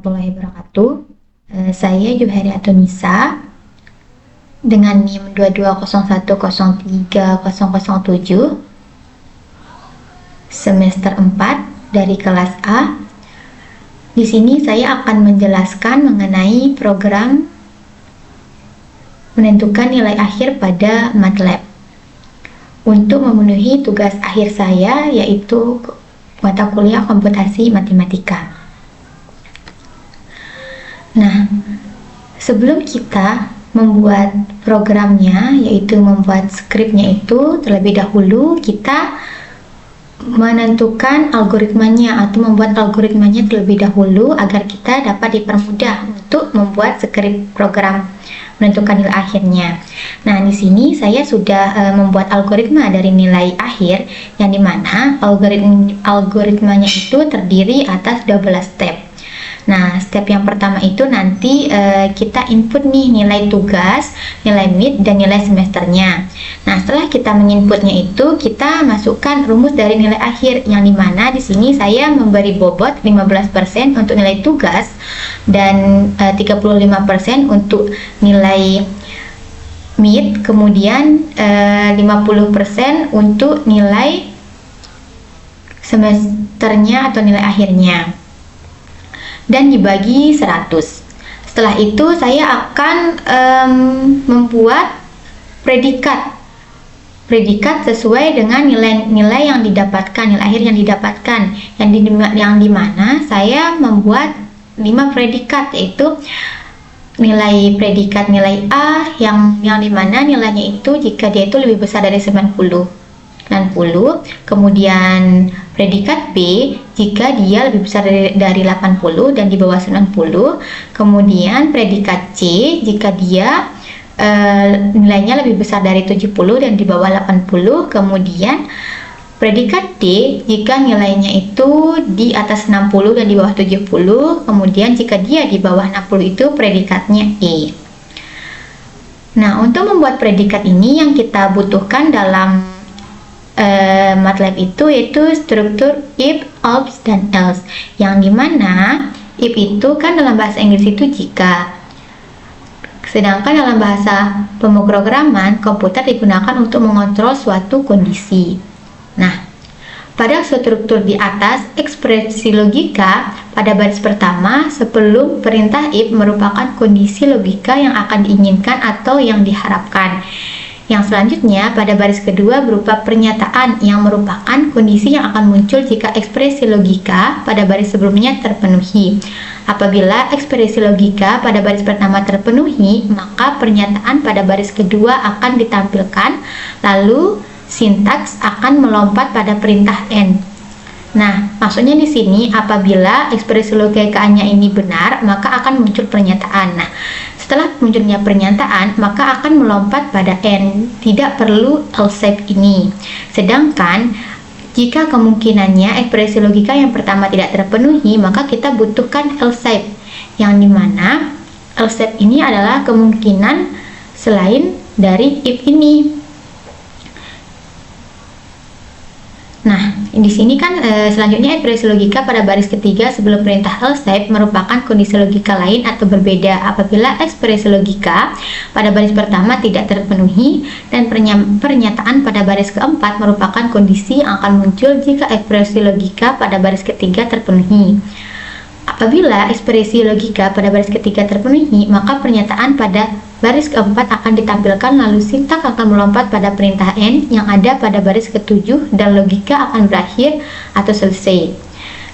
warahmatullahi wabarakatuh. Saya Juhari Atunisa dengan NIM 2201030007 semester 4 dari kelas A. Di sini saya akan menjelaskan mengenai program menentukan nilai akhir pada MATLAB. Untuk memenuhi tugas akhir saya, yaitu mata kuliah komputasi matematika. Nah, sebelum kita membuat programnya, yaitu membuat skripnya itu, terlebih dahulu kita menentukan algoritmanya atau membuat algoritmanya terlebih dahulu agar kita dapat dipermudah untuk membuat skrip program menentukan nilai akhirnya. Nah, di sini saya sudah membuat algoritma dari nilai akhir, yang dimana algoritmanya itu terdiri atas 12 step. Nah, step yang pertama itu nanti kita input nih nilai tugas, nilai mid, dan nilai semesternya. Nah, setelah kita menginputnya itu, kita masukkan rumus dari nilai akhir, yang dimana di sini saya memberi bobot 15% untuk nilai tugas dan 35% untuk nilai mid, kemudian 50% untuk nilai semesternya atau nilai akhirnya, dan dibagi 100. Setelah itu saya akan membuat predikat sesuai dengan nilai-nilai yang didapatkan, nilai akhir yang didapatkan, yang dimana saya membuat 5 predikat, yaitu nilai predikat nilai A yang dimana nilainya itu jika dia itu lebih besar dari 90, kemudian predikat B jika dia lebih besar dari 80 dan di bawah 90, kemudian predikat C jika dia nilainya lebih besar dari 70 dan di bawah 80, kemudian predikat D jika nilainya itu di atas 60 dan di bawah 70, kemudian jika dia di bawah 60 itu predikatnya E. Nah, untuk membuat predikat ini yang kita butuhkan dalam MATLAB itu yaitu struktur if, else, dan else, yang dimana if itu kan dalam bahasa Inggris itu jika, sedangkan dalam bahasa pemrograman komputer digunakan untuk mengontrol suatu kondisi. Nah, pada struktur di atas, ekspresi logika pada baris pertama sebelum perintah if merupakan kondisi logika yang akan diinginkan atau yang diharapkan. Yang selanjutnya pada baris kedua berupa pernyataan yang merupakan kondisi yang akan muncul jika ekspresi logika pada baris sebelumnya terpenuhi. Apabila ekspresi logika pada baris pertama terpenuhi, maka pernyataan pada baris kedua akan ditampilkan, lalu sintaks akan melompat pada perintah N. Nah, maksudnya di sini apabila ekspresi logikanya ini benar, maka akan muncul pernyataan. Nah, setelah munculnya pernyataan, maka akan melompat pada N, tidak perlu else ini. Sedangkan jika kemungkinannya ekspresi logika yang pertama tidak terpenuhi, maka kita butuhkan else, yang dimana else ini adalah kemungkinan selain dari if ini. Nah, di sini kan selanjutnya ekspresi logika pada baris ketiga sebelum perintah else merupakan kondisi logika lain atau berbeda apabila ekspresi logika pada baris pertama tidak terpenuhi, dan pernyataan pada baris keempat merupakan kondisi yang akan muncul jika ekspresi logika pada baris ketiga terpenuhi. Apabila ekspresi logika pada baris ketiga terpenuhi, maka pernyataan pada baris keempat akan ditampilkan, lalu sintaks akan melompat pada perintah N yang ada pada baris ketujuh, dan logika akan berakhir atau selesai.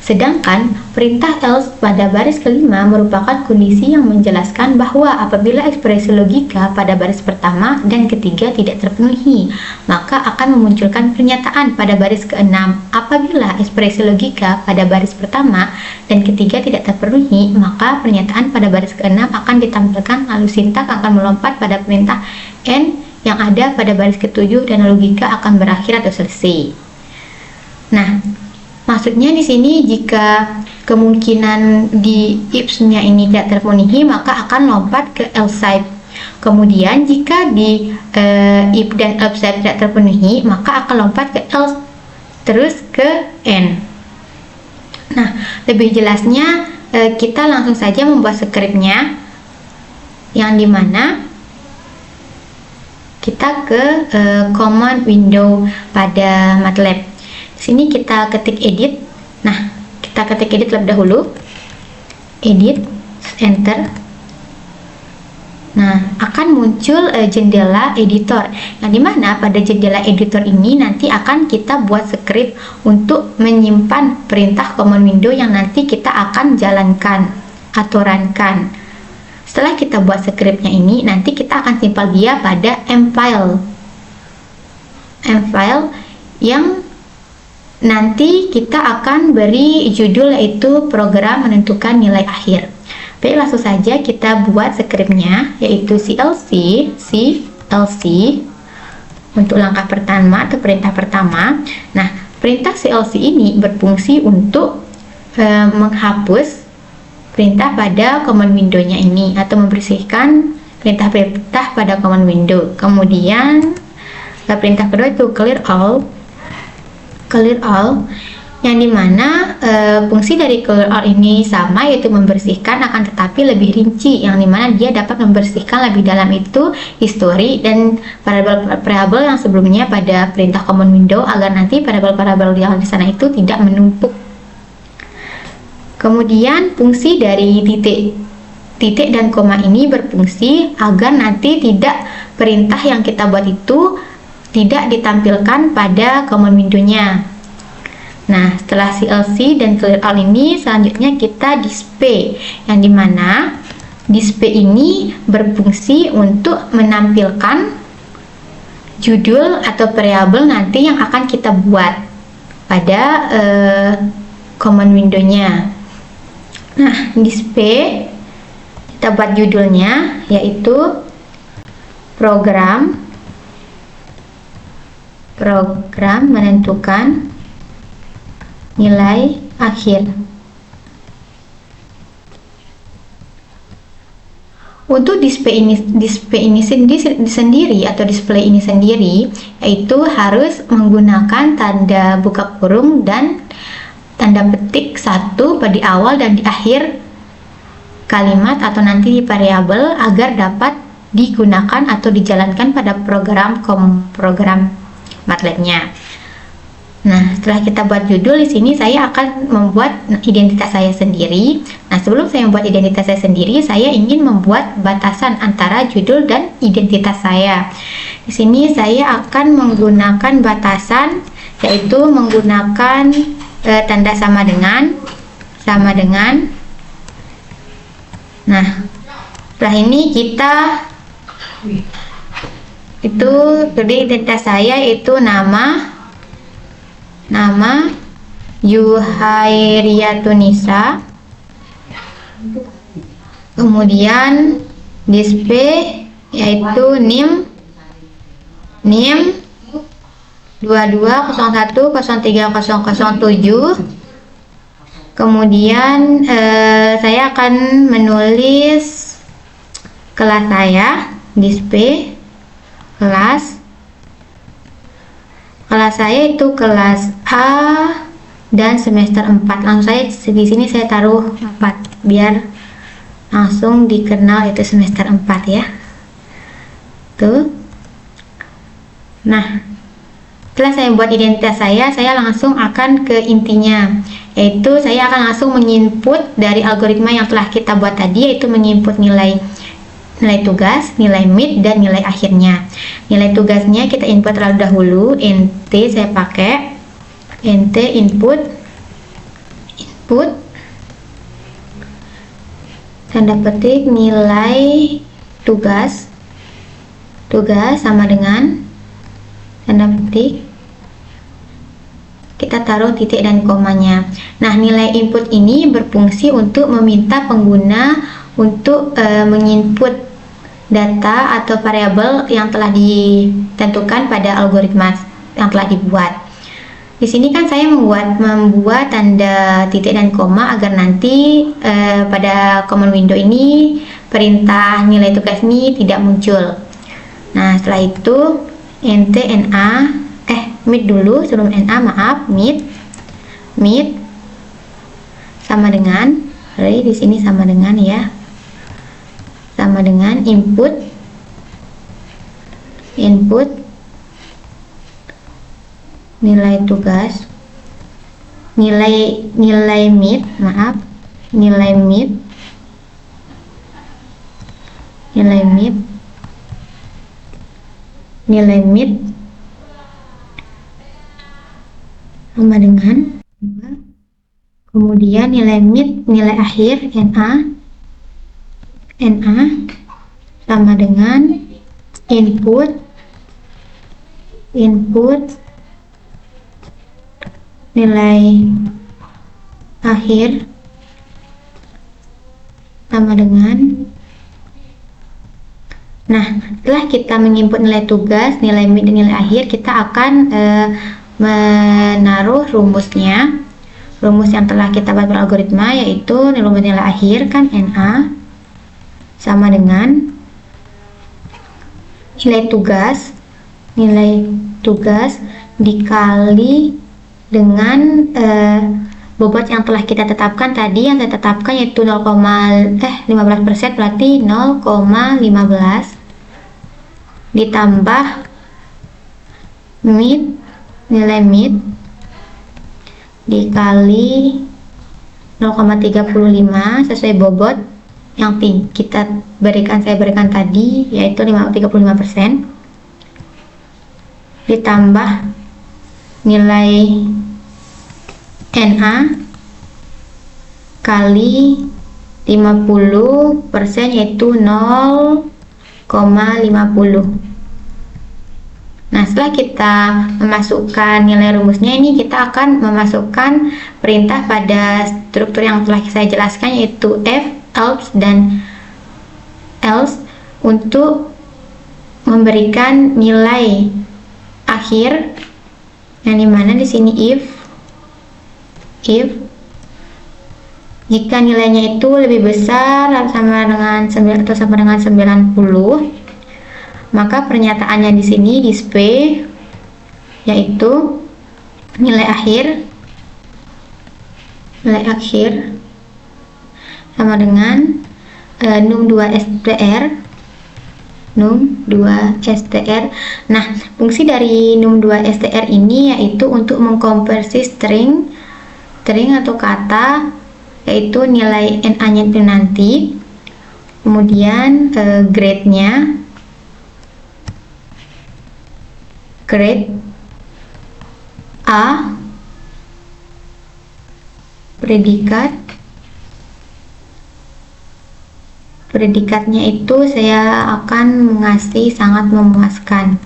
Sedangkan perintah else pada baris kelima merupakan kondisi yang menjelaskan bahwa apabila ekspresi logika pada baris pertama dan ketiga tidak terpenuhi, maka akan memunculkan pernyataan pada baris keenam. Apabila ekspresi logika pada baris pertama dan ketiga tidak terpenuhi, maka pernyataan pada baris keenam akan ditampilkan, lalu sintaks akan melompat pada perintah N yang ada pada baris ketujuh, dan logika akan berakhir atau selesai. Nah, maksudnya di sini jika kemungkinan di if-nya ini tidak terpenuhi, maka akan lompat ke else. Kemudian jika di if dan else tidak terpenuhi, maka akan lompat ke else terus ke N. Nah, lebih jelasnya kita langsung saja membuat skripnya, yang dimana kita ke command window pada MATLAB. Sini kita ketik edit. Nah, kita ketik edit terlebih dahulu. Edit, enter. Nah, akan muncul jendela editor, yang dimana pada jendela editor ini nanti akan kita buat skrip untuk menyimpan perintah command window yang nanti kita akan jalankan atau runkan. Setelah kita buat skripnya ini, nanti kita akan simpan dia pada mfile yang nanti kita akan beri judul yaitu program menentukan nilai akhir. Baik, langsung saja kita buat skripnya, yaitu CLC untuk langkah pertama atau perintah pertama. Nah, perintah CLC ini berfungsi untuk menghapus perintah pada command window-nya ini atau membersihkan perintah-perintah pada command window. Kemudian perintah kedua itu clear all, yang dimana fungsi dari clear all ini sama, yaitu membersihkan, akan tetapi lebih rinci, yang dimana dia dapat membersihkan lebih dalam itu history dan variabel yang sebelumnya pada perintah command window, agar nanti variabel-variabel yang di sana itu tidak menumpuk. Kemudian fungsi dari titik dan koma ini berfungsi agar nanti tidak perintah yang kita buat itu tidak ditampilkan pada command window-nya. Nah, setelah CLC dan clear all ini, selanjutnya kita display, yang dimana display ini berfungsi untuk menampilkan judul atau variabel nanti yang akan kita buat pada command window-nya. Nah, display kita buat judulnya yaitu program menentukan nilai akhir. Untuk display ini sendiri atau display ini sendiri, yaitu harus menggunakan tanda buka kurung dan tanda petik satu pada awal dan di akhir kalimat atau nanti di variabel, agar dapat digunakan atau dijalankan pada program MATLAB-nya. Nah, setelah kita buat judul, di sini saya akan membuat identitas saya sendiri. Nah, sebelum saya membuat identitas saya sendiri, saya ingin membuat batasan antara judul dan identitas saya. Di sini saya akan menggunakan batasan, yaitu menggunakan tanda sama dengan. Nah, setelah ini kita jadi identitas saya itu nama Yuhairiatunisa, kemudian display yaitu NIM 2201030007. Kemudian saya akan menulis kelas saya, display kelas saya itu kelas A dan semester 4. Langsung saya di sini saya taruh 4 biar langsung dikenal itu semester 4 ya. Tuh. Nah, setelah saya buat identitas saya langsung akan ke intinya, yaitu saya akan langsung menginput dari algoritma yang telah kita buat tadi, yaitu menginput nilai tugas, nilai mid, dan nilai akhirnya. Nilai tugasnya kita input terlebih dahulu, int saya pakai, int input tanda petik nilai tugas sama dengan tanda petik, kita taruh titik dan komanya. Nah, nilai input ini berfungsi untuk meminta pengguna untuk menginput data atau variabel yang telah ditentukan pada algoritma yang telah dibuat. Di sini kan saya membuat tanda titik dan koma agar nanti pada command window ini perintah nilai tugas ini tidak muncul. Nah, setelah itu int mid dulu sebelum na, maaf, mid sama dengan Berarti di sini sama dengan ya, sama dengan input nilai tugas, nilai mid sama dengan 2, kemudian nilai akhir NA sama dengan input nilai akhir sama dengan. Nah, setelah kita menginput nilai tugas, nilai mid dan nilai akhir, kita akan menaruh rumusnya. Rumus yang telah kita buat beralgoritma yaitu rumus nilai akhir kan NA sama dengan nilai tugas dikali dengan bobot yang telah kita tetapkan tadi, yang saya tetapkan yaitu 15%, berarti 0,15 ditambah nilai mid dikali 0,35 sesuai bobot yang saya berikan tadi yaitu 35%, ditambah nilai NA kali 50% yaitu 0,50. Nah, setelah kita memasukkan nilai rumusnya, ini kita akan memasukkan perintah pada struktur yang telah saya jelaskan yaitu if, else, dan else untuk memberikan nilai akhir yang dimana di sini if jika nilainya itu lebih besar sama dengan 9 atau sama dengan 90, maka pernyataannya di sini display yaitu nilai akhir sama dengan num2 str. Nah, fungsi dari num2 str ini yaitu untuk mengkonversi string atau kata, yaitu nilai NA-nya itu nanti, kemudian grade-nya, grade A, predikatnya itu saya akan mengasih sangat memuaskan.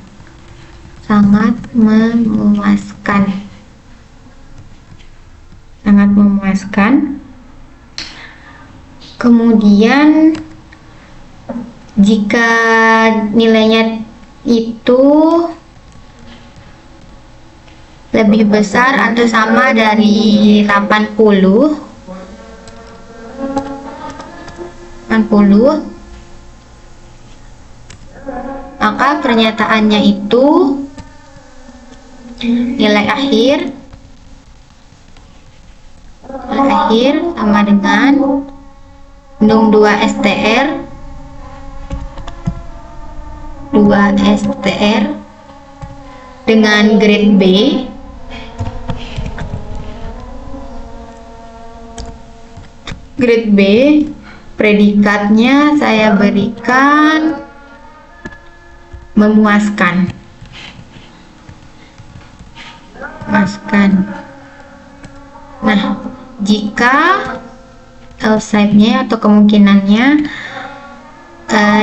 Kemudian jika nilainya itu lebih besar atau sama dari 80, maka pernyataannya itu nilai akhir sama dengan num2 str dengan grade B predikatnya saya berikan memuaskan. Nah, jika else type-nya atau kemungkinannya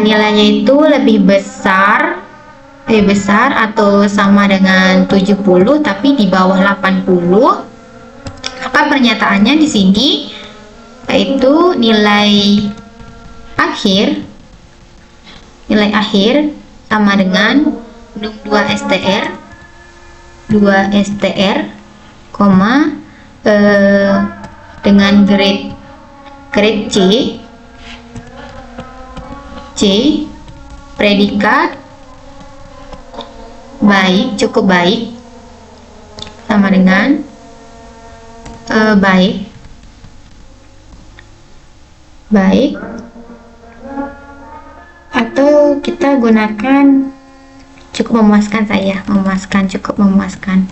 nilainya itu lebih besar atau sama dengan 70 tapi di bawah 80, maka pernyataannya di sini yaitu nilai akhir sama dengan num2 str, dengan grade C predikat cukup baik sama dengan baik baik, atau kita gunakan cukup memuaskan saja, cukup memuaskan,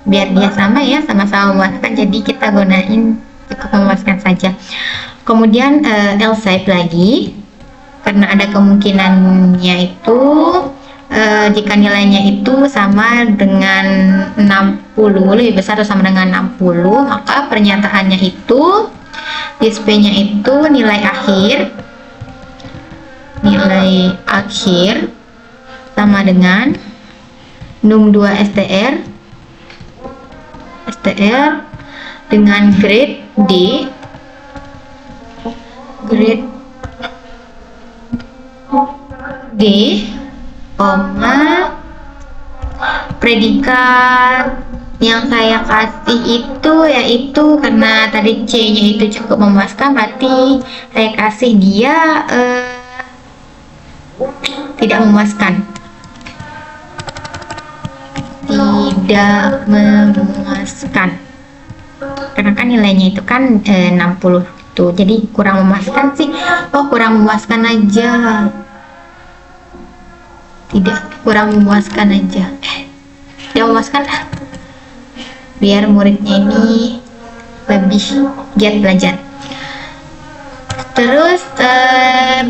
biar dia sama ya, sama-sama memuaskan, jadi kita gunain cukup memuaskan saja. Kemudian L shape lagi, karena ada kemungkinannya itu jika nilainya itu sama dengan 60, lebih besar atau sama dengan 60, maka pernyataannya itu display-nya itu nilai akhir sama dengan num2 str dengan grade D, predikat yang saya kasih itu yaitu, karena tadi C-nya itu cukup memuaskan, berarti saya kasih dia tidak memuaskan. Karena kan nilainya itu kan 60 tuh, jadi kurang memuaskan sih. Kurang memuaskan aja. Kurang memuaskan aja. Tidak memuaskan, biar muridnya ini lebih giat belajar. Terus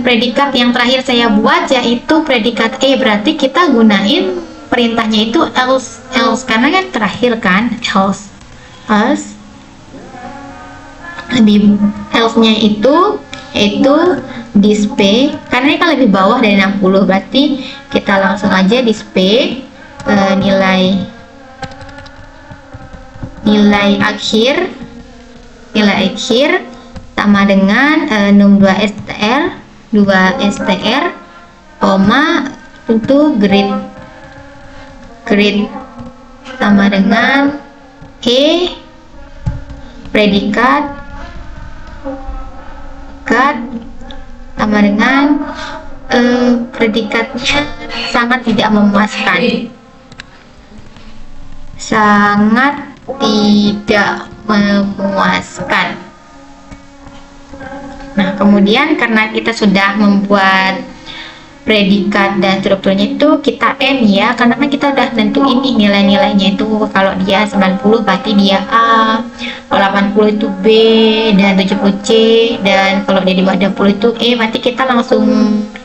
predikat yang terakhir saya buat yaitu predikat E, berarti kita gunain perintahnya itu else karena kan terakhir kan, else di else-nya itu display, karena ini kan lebih bawah dari 60, berarti kita langsung aja display nilai akhir sama dengan num2 str, tentu grade sama dengan E, predikat sama dengan predikatnya sangat tidak memuaskan. Nah, kemudian karena kita sudah membuat predikat dan strukturnya itu, kita N ya, karena kan kita udah tentuin nih nilai-nilainya itu. Kalau dia 90 berarti dia A, kalau 80 itu B, dan 70 C, dan kalau dia di bawah 20 itu E, berarti kita langsung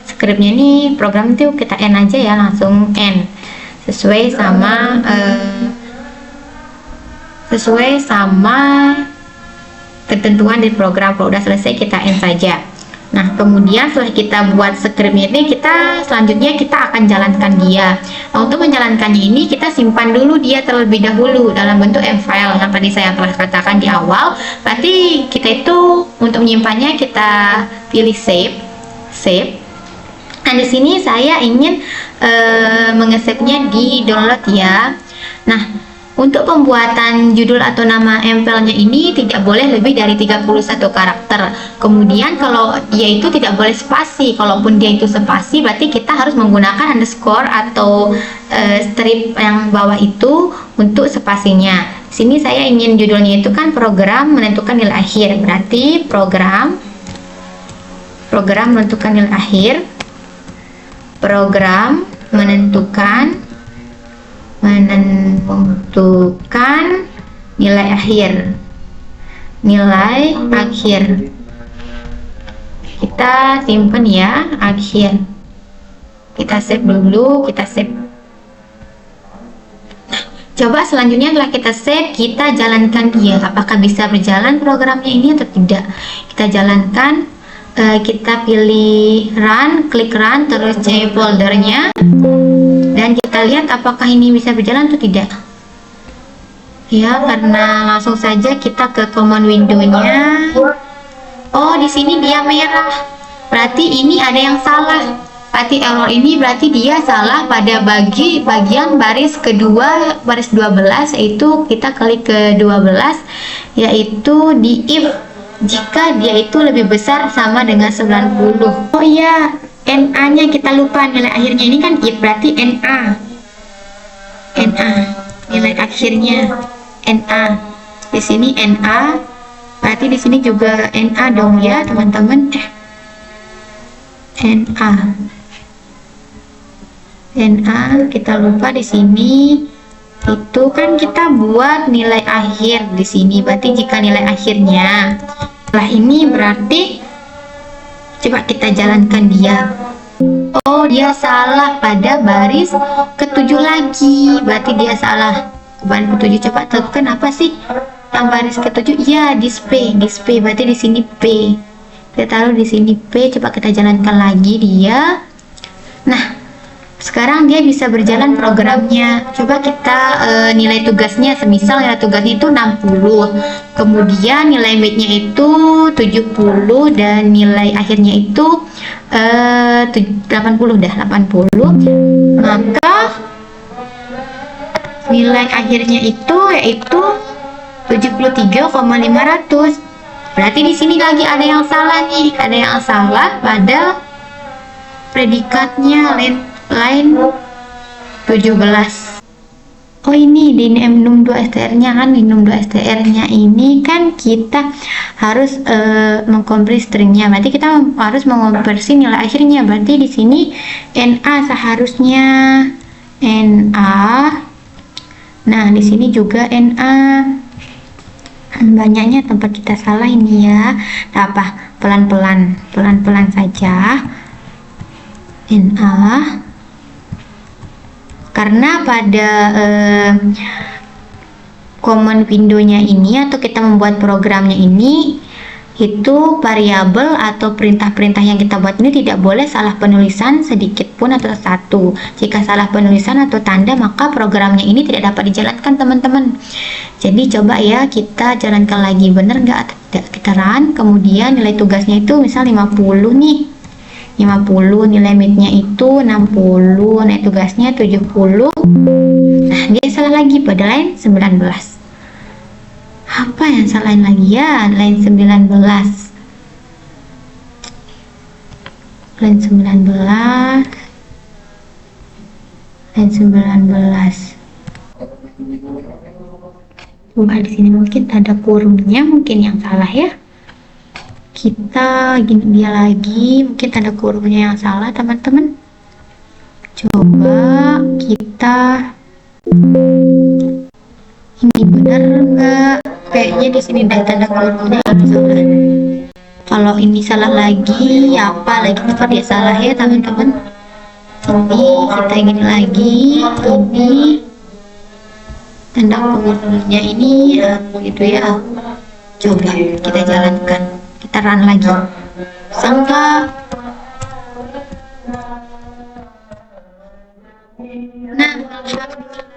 skripnya nih, program itu kita N aja ya, langsung N sesuai sama ketentuan di program. Kalau udah selesai kita N saja. Nah, kemudian setelah kita buat skripnya ini, selanjutnya kita akan jalankan dia. Nah, untuk menjalankannya ini kita simpan dulu dia terlebih dahulu dalam bentuk M-file yang tadi saya telah katakan di awal. Berarti kita itu untuk menyimpannya kita pilih save. Nah, di sini saya ingin mengesave-nya di download ya. Nah, untuk pembuatan judul atau nama M-file-nya ini tidak boleh lebih dari 31 karakter. Kemudian kalau dia itu tidak boleh spasi. Kalaupun dia itu spasi, berarti kita harus menggunakan underscore atau strip yang bawah itu untuk spasinya. Sini saya ingin judulnya itu kan program menentukan nilai akhir. Berarti program menentukan nilai akhir. Program menentukan nilai akhir. Kita simpan ya, akhir. Kita save dulu, coba selanjutnya setelah kita save, kita jalankan dia. Apakah bisa berjalan programnya ini atau tidak? Kita jalankan, kita pilih run, klik run, terus cari foldernya, dan kita lihat apakah ini bisa berjalan atau tidak ya. Karena langsung saja kita ke command window-nya. Oh, di sini dia merah, berarti ini ada yang salah. Berarti error ini berarti dia salah pada bagian baris kedua, baris 12, yaitu kita klik ke 12, yaitu di if jika dia itu lebih besar sama dengan 90. Oh iya, NA-nya kita lupa, nilai akhirnya ini kan if, berarti NA nilai akhirnya NA. Di sini NA, berarti di sini juga NA dong ya teman-teman. NA kita lupa di sini. Itu kan kita buat nilai akhir di sini. Berarti jika nilai akhirnya setelah ini berarti coba kita jalankan dia. Oh, dia salah pada baris ke-7 lagi. Berarti dia salah ke baris ke-7. Coba tekan apa sih yang baris ke-7? Ya, display. Berarti di sini P. Kita taruh di sini P. Coba kita jalankan lagi dia. Nah, sekarang dia bisa berjalan programnya. Coba kita nilai tugasnya, semisal nilai tugasnya itu 60, kemudian nilai midnya itu 70 dan nilai akhirnya itu 80 maka nilai akhirnya itu yaitu 73,500. Berarti di sini lagi ada yang salah nih, ada yang salah pada predikatnya line 17. Oh, ini di num2 str-nya kan, di num2 str-nya ini kan kita harus mengkonversi stringnya. Berarti kita harus mengonversi nilai akhirnya. Berarti di sini NA seharusnya NA. Nah, di sini juga NA. Banyaknya tempat kita salah ini ya. Nah, apa? Pelan-pelan saja. NA. Karena pada command window-nya ini atau kita membuat programnya ini, itu variabel atau perintah-perintah yang kita buat ini tidak boleh salah penulisan sedikit pun atau satu. Jika salah penulisan atau tanda, maka programnya ini tidak dapat dijalankan teman-teman. Jadi coba ya kita jalankan lagi, bener nggak atau tidak, kita run. Kemudian nilai tugasnya itu misal 50 nih, 50, nilai midnya itu 60, nilai tugasnya 70. Nah, dia salah lagi pada line 19. Apa yang salah lagi ya? Line 19. Line 19. Coba di sini mungkin tanda kurungnya mungkin yang salah ya. Kita gini dia lagi, mungkin tanda kurungnya yang salah teman-teman. Coba kita ini benar enggak? Kayaknya di sini ada tanda kurungnya yang salah. Kalau ini salah lagi, apa lagi tempat dia salah ya teman-teman? Ini kita gini lagi, ini tanda kurungnya ini gitu ya. Coba kita jalankan. Kita run lagi, sangka. Nah,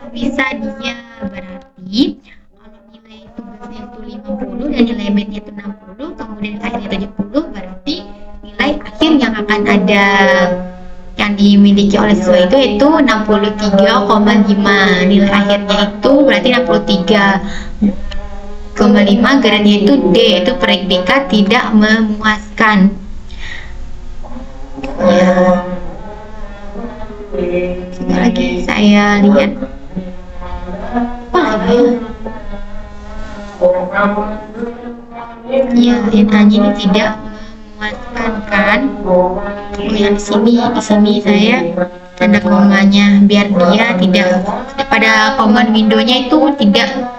bisa dia. Berarti kalau nilai tugasnya itu 50 dan nilai midnya itu 60, kemudian akhirnya 70, berarti nilai akhir yang akan ada yang dimiliki oleh siswa itu 63,5. Nilai akhirnya itu berarti 63,5, garannya itu D, itu predikat tidak memuaskan ya. Coba lagi saya lihat apa lagi ya, NA-nya ini tidak memuaskan kan. Yang di sini saya tanda komanya biar dia tidak pada command window-nya itu tidak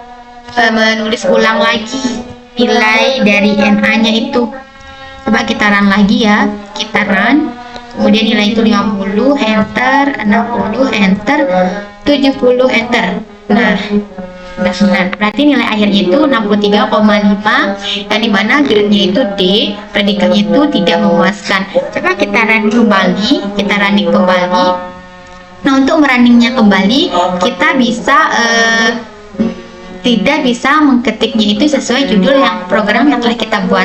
menulis ulang lagi nilai dari NA-nya itu. Coba kita run lagi ya, kita run, kemudian nilai itu 50, enter, 60, enter, 70, enter. Nah, berarti nilai akhirnya itu 63,5, yang dimana grade-nya itu D, predikatnya itu tidak memuaskan. Coba kita running kembali, Nah, untuk merunningnya kembali, kita bisa tidak bisa mengketiknya itu sesuai judul yang program yang telah kita buat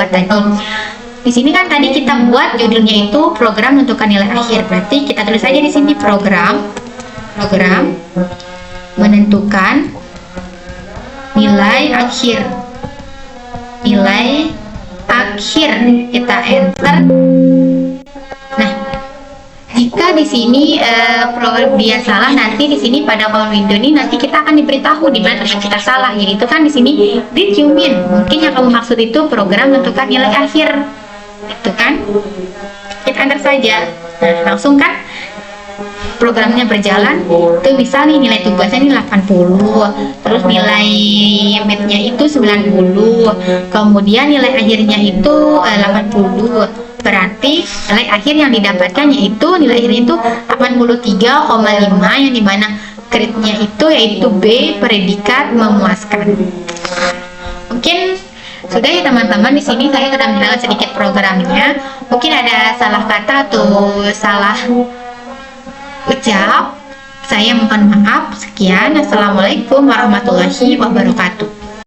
tadi. Di sini kan tadi kita buat judulnya itu program menentukan nilai akhir. Berarti kita tulis saja di sini program menentukan nilai akhir. Kita enter. Nah, jika di sini dia salah, nanti di sini pada kolom window ini nanti kita akan diberitahu di mana kita salah, yaitu kan di sini did you mean, mungkin yang kamu maksud itu program menentukan nilai akhir, itu kan kita enter saja. Nah, langsung kan programnya berjalan. Tuh misal nih nilai tugasnya ini 80, terus nilai midnya itu 90, kemudian nilai akhirnya itu 80. Berarti nilai akhir yang didapatkan yaitu nilai akhirnya itu 83,5, yang dimana grade-nya itu yaitu B, predikat memuaskan. Mungkin sudah ya teman-teman, di sini saya sudah menjelaskan sedikit programnya. Mungkin ada salah kata atau salah ucap, saya mohon maaf. Sekian, assalamualaikum warahmatullahi wabarakatuh.